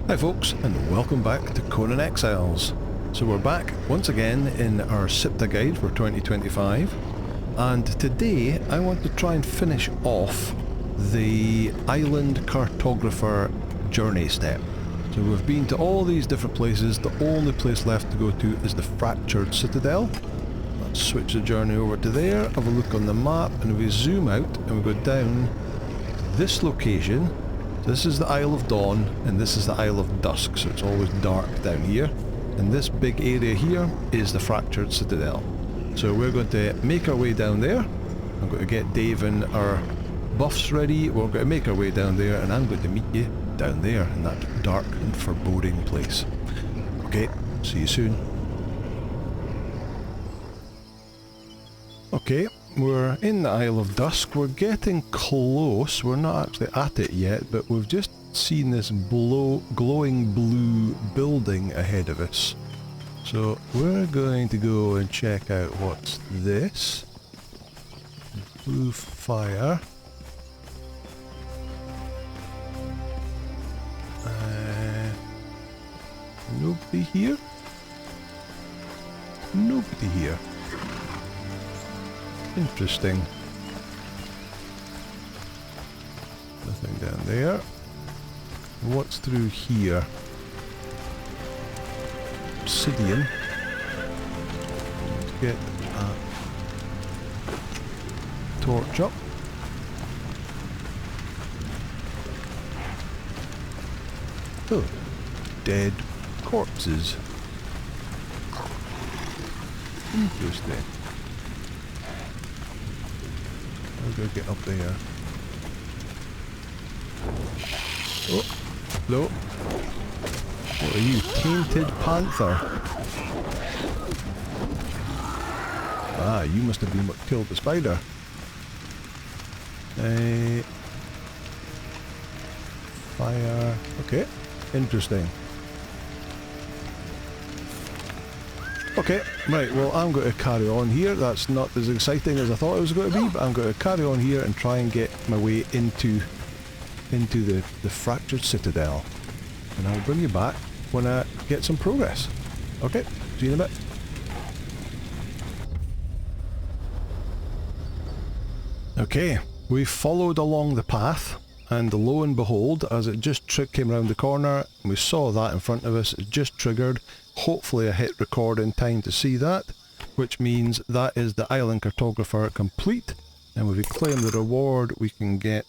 Hi folks, and welcome back to Conan Exiles. So we're back once again in our Siptah guide for 2025, and today I want to try and finish off the Island Cartographer journey step. So we've been to all these different places, the only place left to go to is the Fractured Citadel. Let's switch the journey over to there, have a look on the map, and if we zoom out and we go down this location. This is the Isle of Dawn, and this is the Isle of Dusk, so it's always dark down here. And this big area here is the Fractured Citadel. So we're going to make our way down there. I'm going to get Dave and our buffs ready. We're going to make our way down there, and I'm going to meet you down there in that dark and foreboding place. Okay, see you soon. Okay. We're in the Isle of Dusk. We're getting close. We're not actually at it yet, but we've just seen this glowing blue building ahead of us. So we're going to go and check out what's this. Blue fire. Nobody here? Nobody here. Interesting. Nothing down there. What's through here? Obsidian. Let's get a torch up. Oh, dead corpses. Interesting. I'll go get up there. Oh, no. What are you, Tainted Panther? Ah, you must have been what killed the spider. Fire. Okay, interesting. Okay, right, well I'm going to carry on here. That's not as exciting as I thought it was going to be, but I'm going to carry on here and try and get my way into the Fractured Citadel. And I'll bring you back when I get some progress. Okay, see you in a bit. Okay, we followed along the path, and lo and behold, as it just came around the corner, and we saw that in front of us, it just triggered. Hopefully I hit record in time to see that, which means that is the Island Cartographer complete. And if we claim the reward, we can get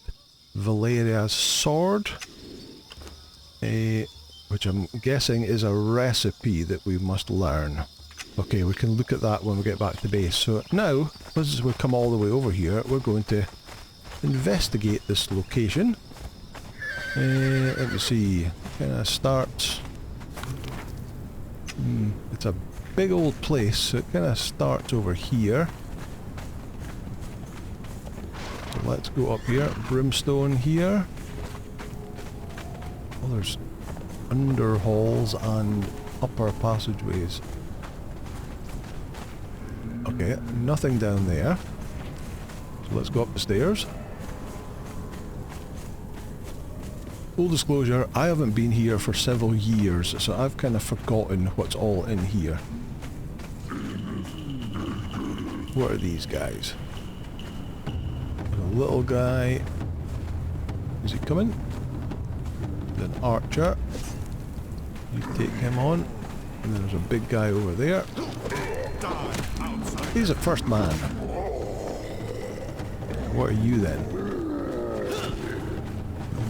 Valeria's sword, which I'm guessing is a recipe that we must learn. Okay, we can look at that when we get back to base. So now, as we come all the way over here, we're going to investigate this location. Let me see, kind of starts... it's a big old place, so it kind of starts over here. So let's go up here. Brimstone here. Oh, there's under halls and upper passageways. Okay, nothing down there. So let's go up the stairs. Full disclosure, I haven't been here for several years, so I've kind of forgotten what's all in here. What are these guys? A little guy. Is he coming? An archer. You take him on. And then there's a big guy over there. He's a first man. What are you then?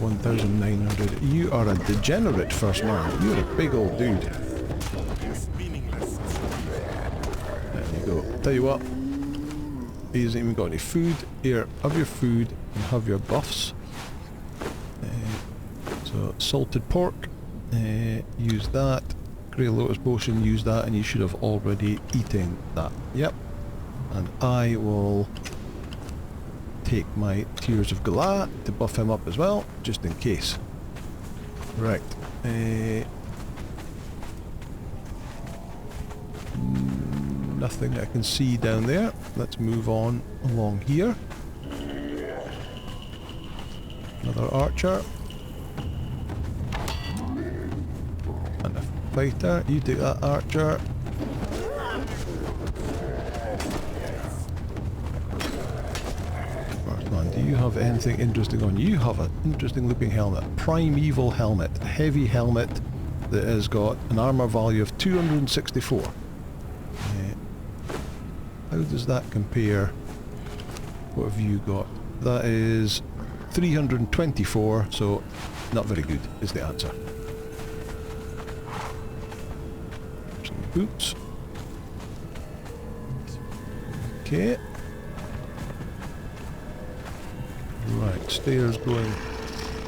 1,900. You are a degenerate first man. You're a big old dude. There you go. Tell you what. He hasn't even got any food. Here, have your food and have your buffs. So, salted pork. Use that. Grey Lotus Potion, use that, and you should have already eaten that. Yep. And I will take my Tears of Galah to buff him up as well, just in case. Right. Nothing I can see down there. Let's move on along here. Another archer. And a fighter. You take that, archer. First, do you have anything interesting on? You have an interesting looking helmet. Primeval helmet. A heavy helmet that has got an armour value of 264. How does that compare? What have you got? That is 324, so not very good is the answer. Some boots. Okay. Right, stairs going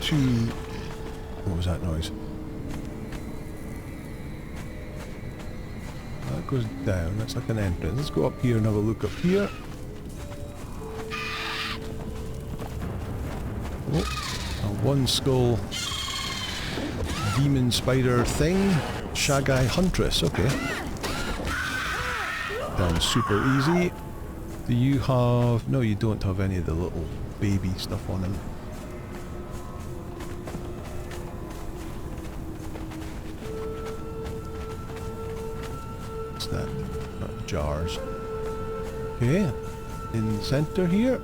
to... What was that noise? That goes down, that's like an entrance. Let's go up here and have a look up here. Oh, a one skull demon spider thing. Shagai Huntress, okay. Done super easy. Do you have... No, you don't have any of the little baby stuff on him. What's that? Jars. Okay, in the centre here.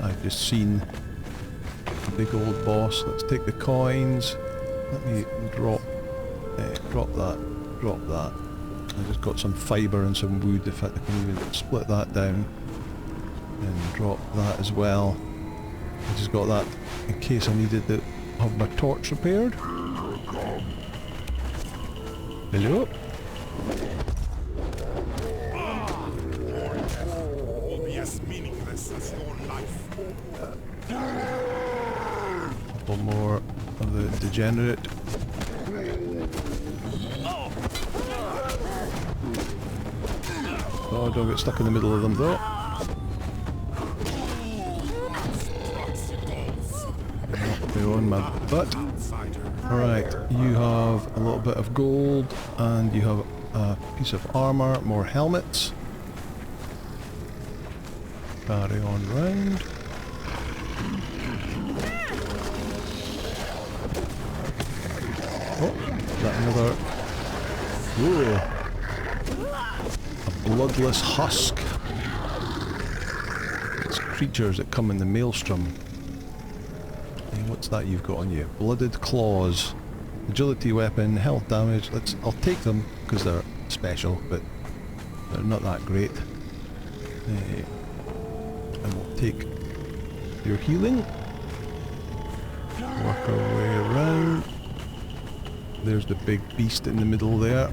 I've just seen a big old boss. Let's take the coins. Let me drop that. I just got some fibre and some wood. In fact, I can even split that down and drop that as well. I just got that in case I needed to have my torch repaired. Hello? Couple more of the degenerate. Oh, don't get stuck in the middle of them though. They're on my butt. Alright, you have a little bit of gold and you have a piece of armour, more helmets. Carry on round. Oh, is that another... Whoa! A bloodless husk. It's creatures that come in the maelstrom. Hey, what's that you've got on you? Blooded claws. Agility weapon, health damage. I'll take them because they're special, but they're not that great. And we'll take your healing. Work our way around. There's the big beast in the middle there.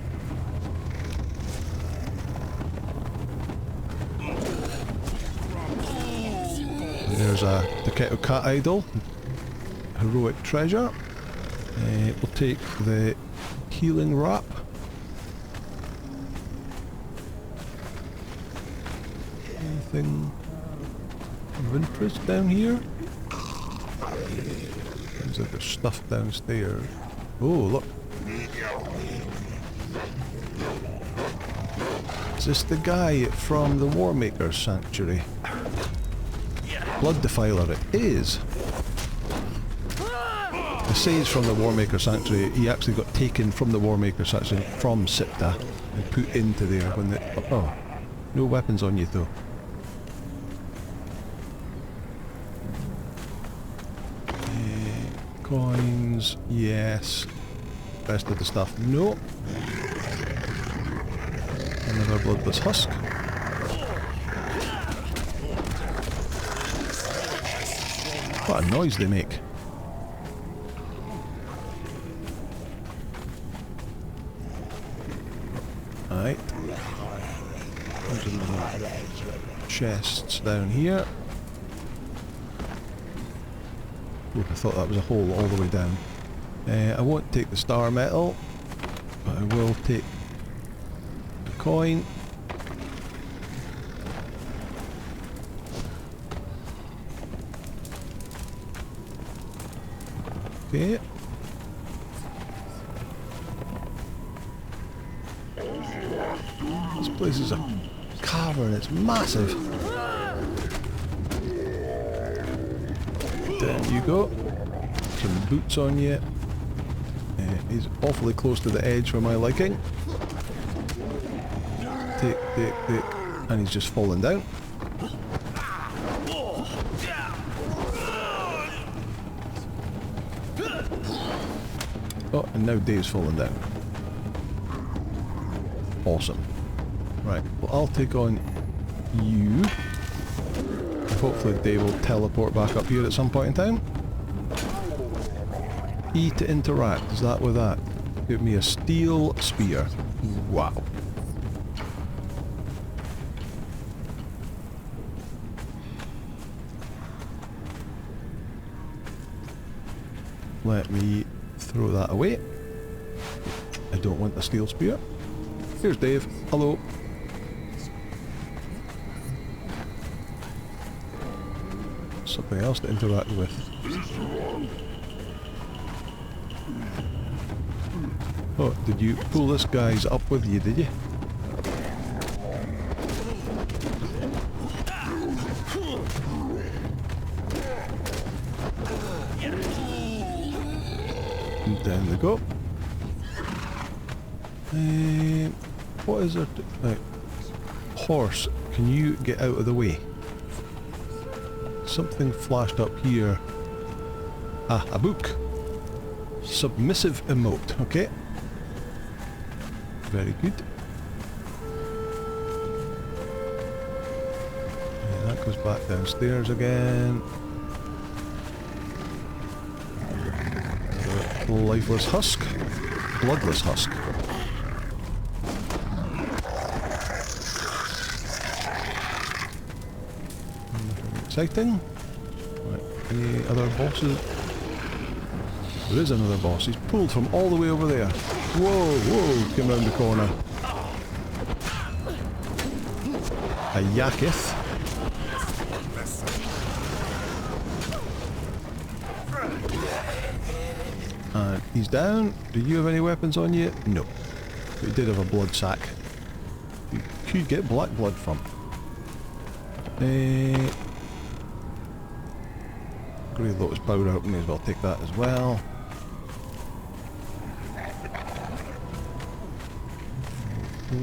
There's a Taketo cat idol. Heroic treasure. We'll take the healing wrap. Anything of interest down here? Seems like there's stuff downstairs. Oh, look. Is this the guy from the Warmaker's Sanctuary? Blood Defiler, it is! The sage from the Warmaker Sanctuary, he actually got taken from the Warmaker Sanctuary from Siptah and put into there when the... Oh, no weapons on you though. Coins, yes. Rest of the stuff, no. Another bloodless husk. What a noise they make. Alright. There's a little chests down here. Oh, I thought that was a hole all the way down. I won't take the star metal, but I will take the coin. Okay. This place is a cavern, it's massive. There you go. some boots on you. He's awfully close to the edge for my liking. Take. And he's just fallen down. Oh, and now Dave's fallen down. Awesome. Right, well I'll take on you. Hopefully Dave will teleport back up here at some point in time. E to interact, is that with that? Give me a steel spear. Wow. Let me throw that away. I don't want the steel spear. Here's Dave. Hello. Something else to interact with. Oh, did you pull this guy's up with you, did you? And down they go. What is there to... Right. Horse, can you get out of the way? Something flashed up here. Ah, a book. Submissive emote, okay. Very good. Yeah, that goes back downstairs again. Lifeless husk. Bloodless husk. Nothing exciting. Right, any other bosses? There is another boss. He's pulled from all the way over there. Whoa, came round the corner. A Yakith. And he's down. Do you have any weapons on you? No. But you did have a blood sack. You could get black blood from. Grey Lotus powder, may as well take that as well.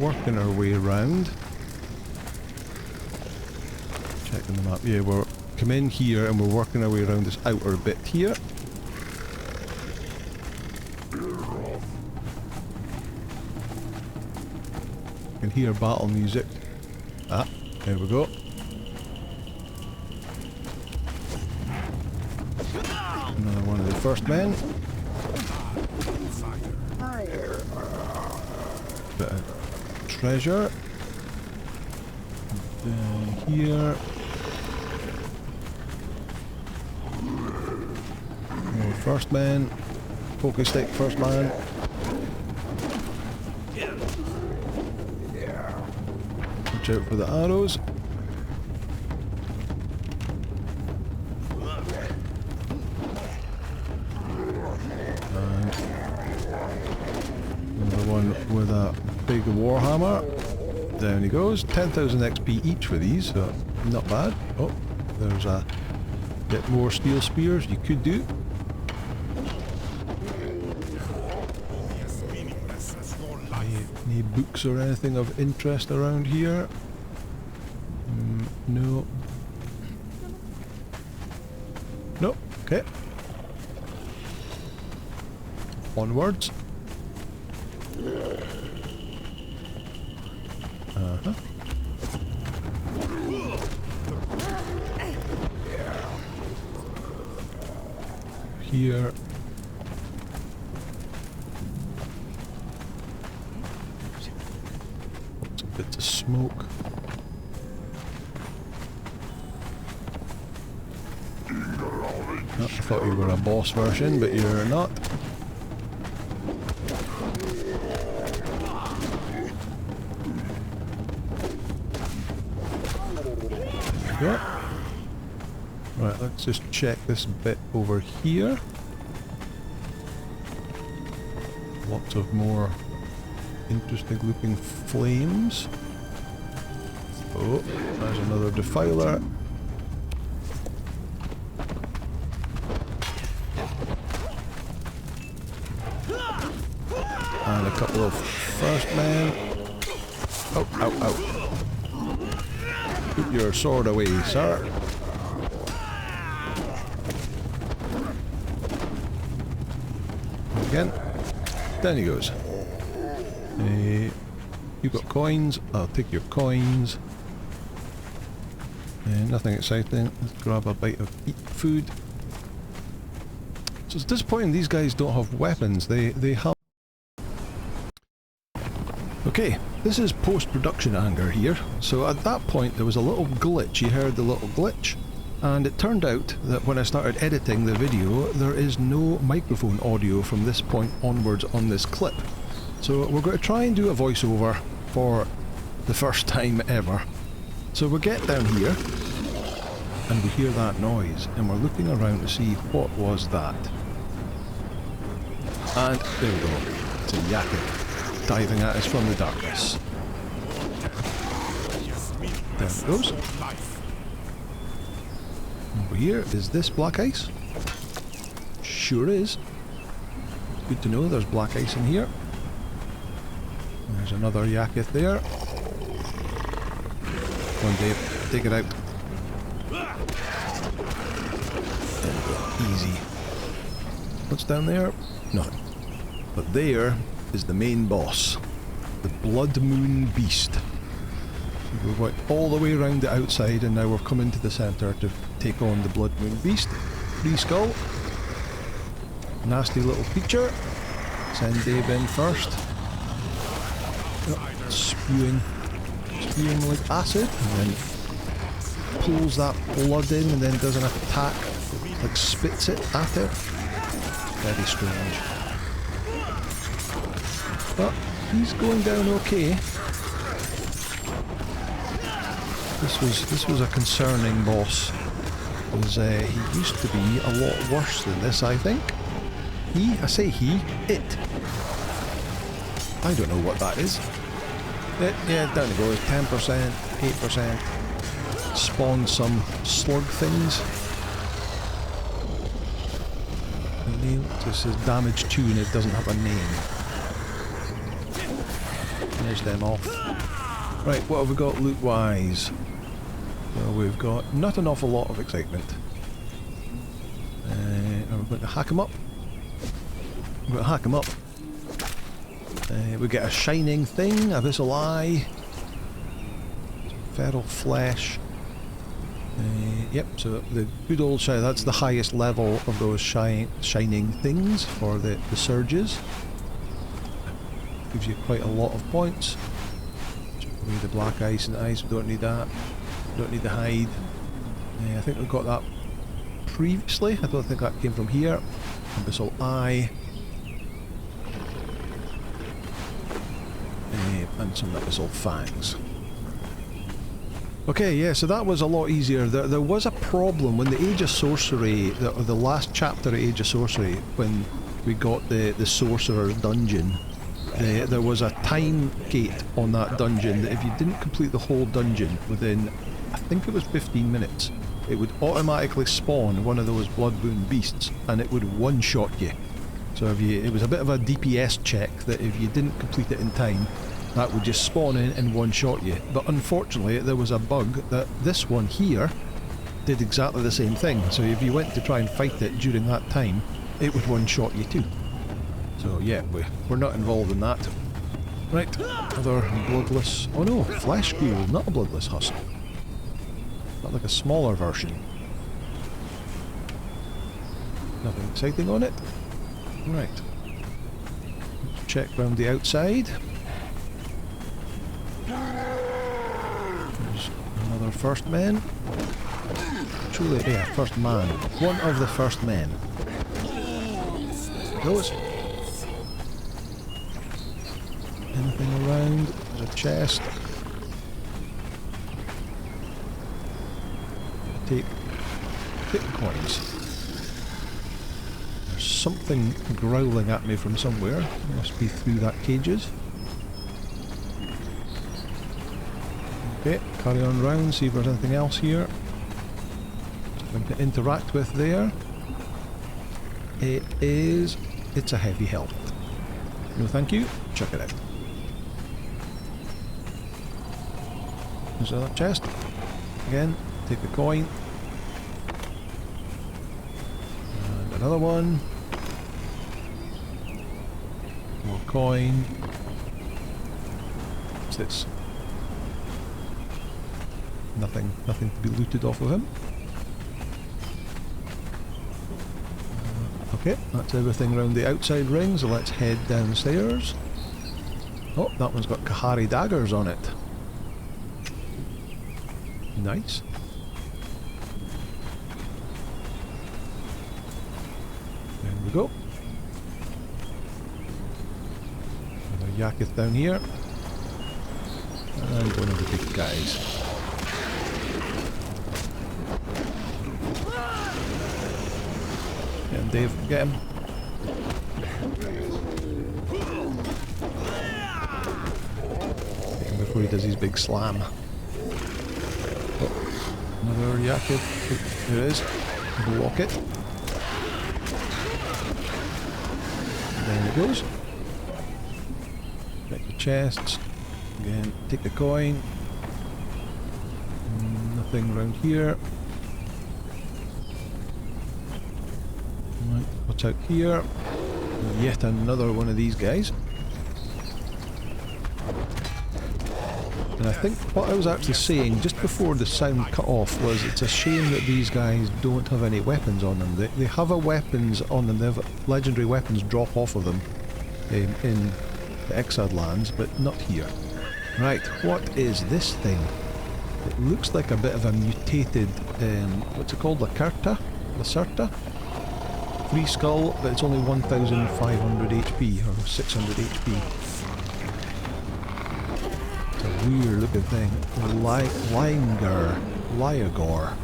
Working our way around. Checking the map. Yeah, we're come in here and we're working our way around this outer bit here. You can hear battle music. Ah, there we go. Another one of the first men. Bit of treasure. Here. More first man. Focus stick, first man. Watch out for the arrows. And another one with a big warhammer. Down he goes. 10,000 XP each for these, so not bad. Oh, there's a bit more steel spears you could do. Any books or anything of interest around here? No. No, okay. Onwards. Uh-huh. Here. Lots of bits of smoke. Oh, I thought you were a boss version, but you're not. Yeah. Right, let's just check this bit over here. Lots of more interesting looking flames. Oh, there's another defiler. couple of first men. Oh, ow, ow. Put your sword away, sir. Again. Down he goes. You've got coins. I'll take your coins. Nothing exciting. Let's grab a bite of food. So it's disappointing these guys don't have weapons. They have... Okay, this is post-production anger here. So at that point there was a little glitch. You heard the little glitch. And it turned out that when I started editing the video, there is no microphone audio from this point onwards on this clip. So we're going to try and do a voiceover for the first time ever. So we get down here, and we hear that noise, and we're looking around to see what was that. And there we go. It's a Yakut diving at us from the darkness. There it goes. Over here, is this black ice? Sure is. Good to know there's black ice in here. There's another Yakut there. Come on, Dave, take it out. There we go. Easy. What's down there? Nothing. But there is the main boss. The Blood Moon Beast. We went all the way around the outside and now we're coming to the centre to take on the Blood Moon Beast. Free skull. Nasty little creature. Send Dave in first. Oh, spewing like acid, and then pulls that blood in and then does an attack, like spits it at it. Very strange. But he's going down okay. This was a concerning boss. Because he used to be a lot worse than this, I think. I say he, it. I don't know what that is. Yeah, down it goes. 10%, 8%. Spawn some slug things. This is damage 2 and it doesn't have a name. There's them off. Right, what have we got loot-wise? Well, we've got not an awful lot of excitement. Are we going to hack him up? We're going to hack him up. We get a shining thing, abyssal eye, feral flesh. Yep, so the good old shine, that's the highest level of those shining things for the surges. Gives you quite a lot of points. Check away the black ice and ice, we don't need that. We don't need the hide. I think we got that previously, I don't think that came from here. Abyssal eye. And some abyssal fangs. Okay, yeah, so that was a lot easier. There was a problem when the Age of Sorcery, the last chapter of Age of Sorcery, when we got the Sorcerer's Dungeon, there was a time gate on that dungeon that if you didn't complete the whole dungeon within, I think it was 15 minutes, it would automatically spawn one of those Blood Moon Beasts and it would one-shot you. So it was a bit of a DPS check that if you didn't complete it in time, that would just spawn in and one-shot you. But unfortunately, there was a bug that this one here did exactly the same thing. So if you went to try and fight it during that time, it would one-shot you too. So yeah, we're not involved in that. Right, other bloodless... Oh no, flesh ghoul, not a bloodless husk. Not like a smaller version. Nothing exciting on it. Right. Let's check round the outside. There's another first man. Truly, yeah, first man. One of the first men. Goes. Anything around? There's a chest. Take the coins. There's something growling at me from somewhere. Must be through that cages. Okay, carry on round, see if there's anything else here. Something to interact with there. It's a heavy health. No thank you. Check it out. There's another chest. Again, take the coin. And another one. More coin. What's this? Nothing to be looted off of him. Okay, that's everything around the outside ring, so let's head downstairs. Oh, that one's got Kahari daggers on it. Nice. There we go. Another Yakith down here. And one of the big guys. And Dave, get him. Get him before he does his big slam. Oh, another Yakith. There it is. Block it. There it goes. Take the chests. Again, take the coin. Nothing around here. Right, what's out here? Yet another one of these guys. And I think what I was actually saying just before the sound cut off was it's a shame that these guys don't have any weapons on them. They have a weapons on them, they have legendary weapons drop off of them in the Exiled lands, but not here. Right, what is this thing? It looks like a bit of a mutated, what's it called, Lacerta? 3 skull, but it's only 1,500 HP, or 600 HP. It's a weird looking thing. Liagor.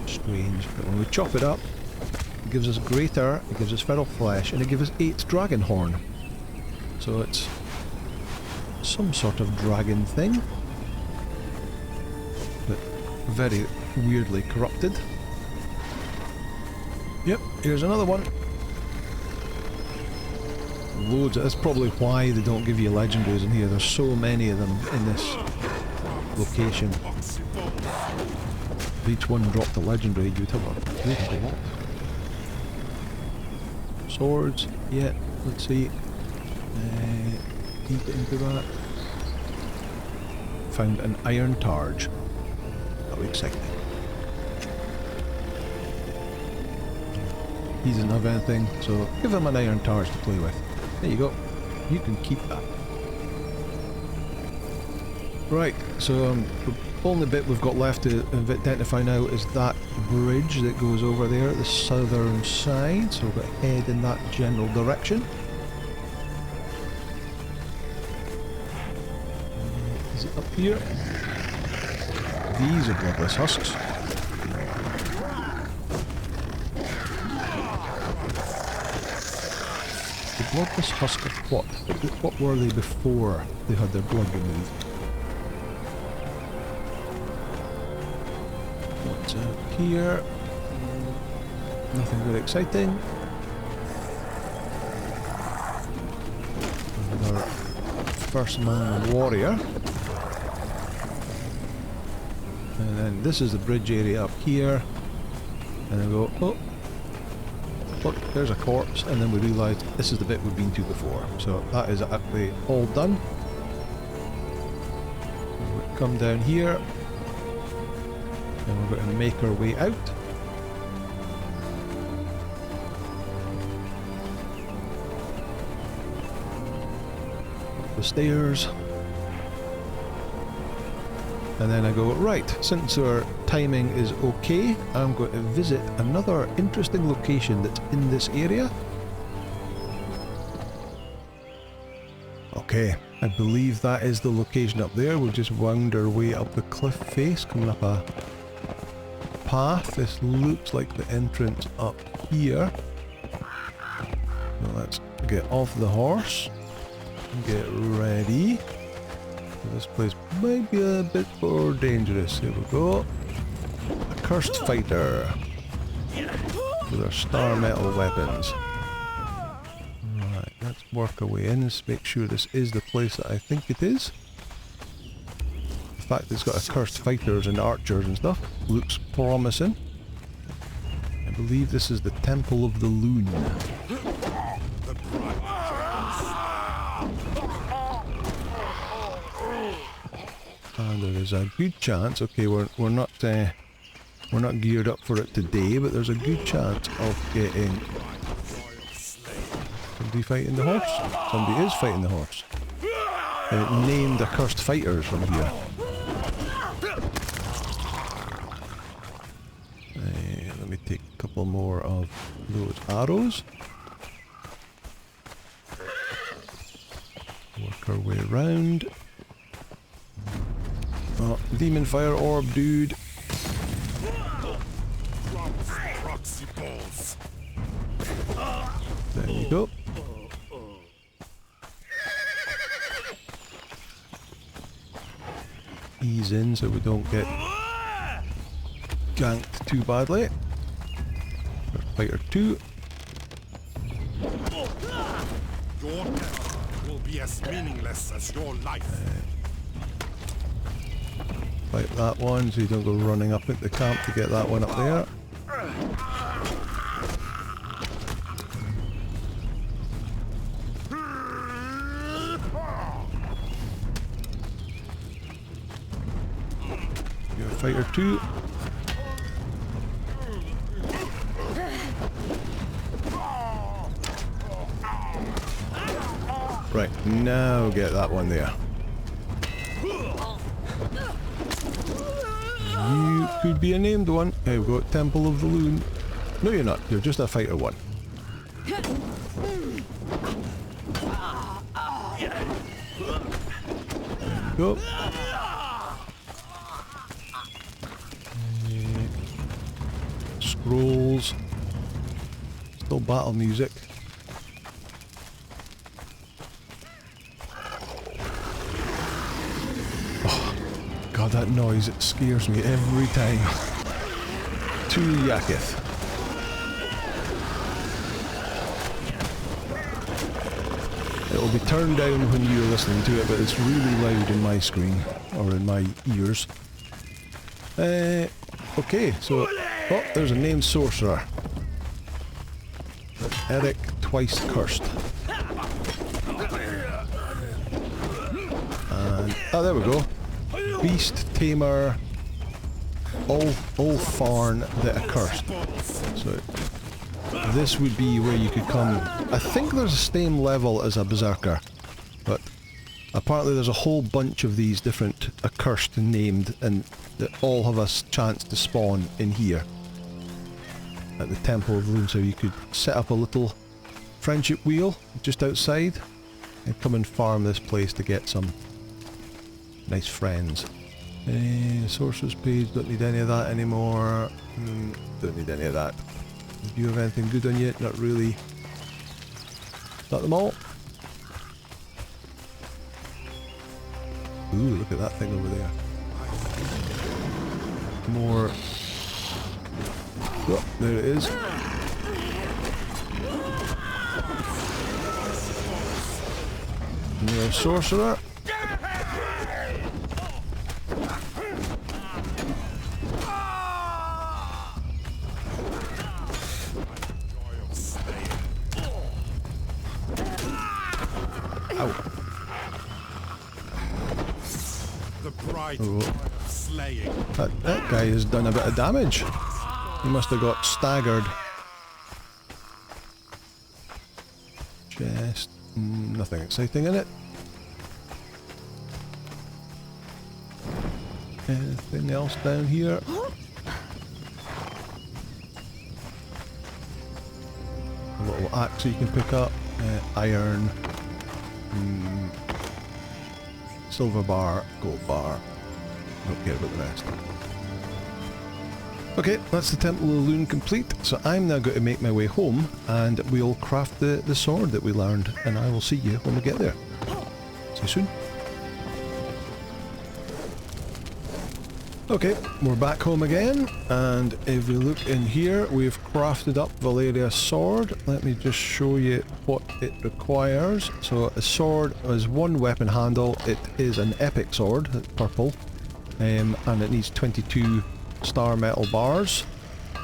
Strange, but when we chop it up, it gives us greater, it gives us feral flesh, and it gives us 8 dragon horn. So it's some sort of dragon thing, but very weirdly corrupted. Yep, here's another one. Loads. That's probably why they don't give you legendaries in here. There's so many of them in this location. If each one dropped a legendary, you'd have a lot. Swords. Yeah, let's see. Eat into that. Found an iron targe. How exciting. He doesn't have anything, so give him an iron targe to play with. There you go. You can keep that. Right, so the only bit we've got left to identify now is that bridge that goes over there at the southern side, so we've got to head in that general direction. Is it up here? These are bloodless husks. The bloodless husk of what? What were they before they had their blood removed? What's out here? Nothing very exciting. Another first man warrior. And then this is the bridge area up here. And then we go, oh, look, there's a corpse, and then we realise this is the bit we've been to before. So that is actually all done. We'll come down here, and we're going to make our way out. Up the stairs. And then I go, right, since our timing is okay, I'm going to visit another interesting location that's in this area. Okay, I believe that is the location up there. We've just wound our way up the cliff face, coming up a path. This looks like the entrance up here. So let's get off the horse and get ready. This place might be a bit more dangerous. Here we go. Accursed fighter with our star metal weapons. Right, let's Let's work our way in and make sure this is the place that I think it is. The fact that it's got accursed fighters and archers and stuff looks promising. I believe this is the Temple of the Loon. And there is a good chance, okay, we're not geared up for it today, but there's a good chance of getting... Somebody fighting the horse? Somebody is fighting the horse. Named accursed fighters from here. Let me take a couple more of those arrows. Work our way around. Oh, demon fire orb, dude. There you go. Ease in so we don't get ganked too badly. Fighter 2. Your death will be as meaningless as your life. Fight that one so you don't go running up into the camp to get that one up there. You're Fighter 2. Right, now get that one there. You could be a named one. Here we go, Temple of the Loon. No, you're not. You're just a Fighter 1. There you go. Scrolls. Still battle music. God, that noise, it scares me every time. To Yaketh. It'll be turned down when you're listening to it, but it's really loud in my screen, or in my ears. Okay, so... Oh, there's a named sorcerer. Eric Twice Cursed. And... oh, there we go. Beast Tamer Ulfarn the Accursed. So this would be where you could come. I think there's the same level as a Berserker, but apparently there's a whole bunch of these different Accursed named, and they all have a chance to spawn in here at the Temple of Loon. So you could set up a little friendship wheel just outside and come and farm this place to get some nice friends. Sorcerer's page, don't need any of that anymore. Don't need any of that. Do you have anything good on you? Not really. Not them all. Ooh, look at that thing over there. More. Oh, there it is. More sorcerer. Oh. That guy has done a bit of damage. He must have got staggered. Chest. Nothing exciting in it. Anything else down here? A little axe you can pick up. Iron. Silver bar. Gold bar. Don't care about the rest. Okay, that's the Temple of the Loon complete, so I'm now going to make my way home and we'll craft the sword that we learned, and I will see you when we get there. See you soon. Okay, we're back home again, and if we look in here, we've crafted up Valeria's sword. Let me just show you what it requires. So a sword is one weapon handle. It is an epic sword, it's purple, and it needs 22 star metal bars.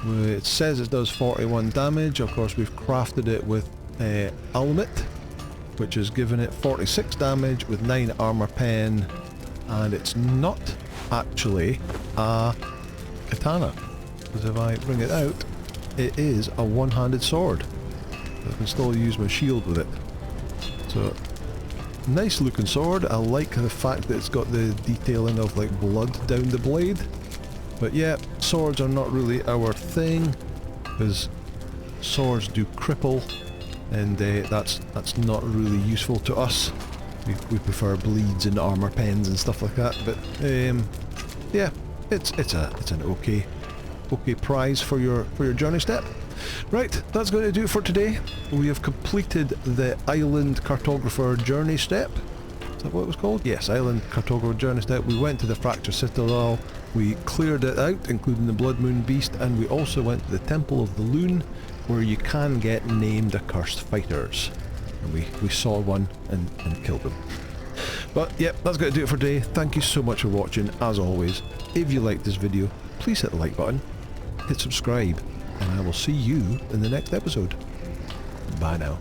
It says it does 41 damage. Of course, we've crafted it with Almit, which has given it 46 damage with 9 armor pen, and it's not actually a katana, because if I bring it out, it is a one-handed sword. I can still use my shield with it. So, nice looking sword. I like the fact that it's got the detailing of like blood down the blade. But yeah, swords are not really our thing, because swords do cripple, and that's not really useful to us. We prefer bleeds and armor pens and stuff like that. But yeah, it's an okay prize for your journey step. Right, that's going to do it for today. We have completed the Island Cartographer journey step. Is that what it was called? Yes, Island Cartographer journey step. We went to the Fractured Citadel. We cleared it out, including the Blood Moon Beast, and we also went to the Temple of the Loon, where you can get named accursed fighters. And we saw one and killed them. But yep, that's going to do it for today. Thank you so much for watching, as always. If you liked this video, please hit the like button, hit subscribe, and I will see you in the next episode. Bye now.